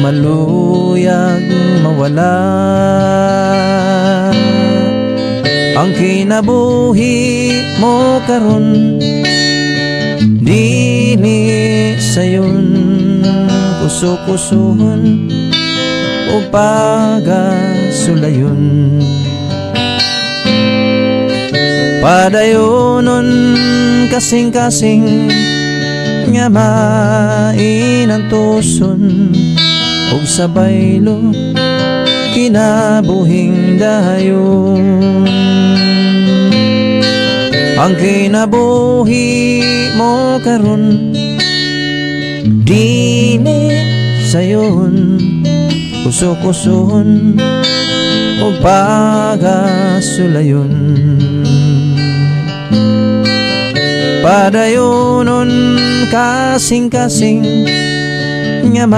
maluyag mawala. Ang kinabuhi mo karon dili sayon kuso-kusohon o pagasulayon. Padayonon kasing-kasing nga mainantuson ug sabaylo kinabuhing dayon. Ang kinabuhi mo karon dili sayon kuso-kusohon o pagasulayon. Padayonon kasing-kasing nga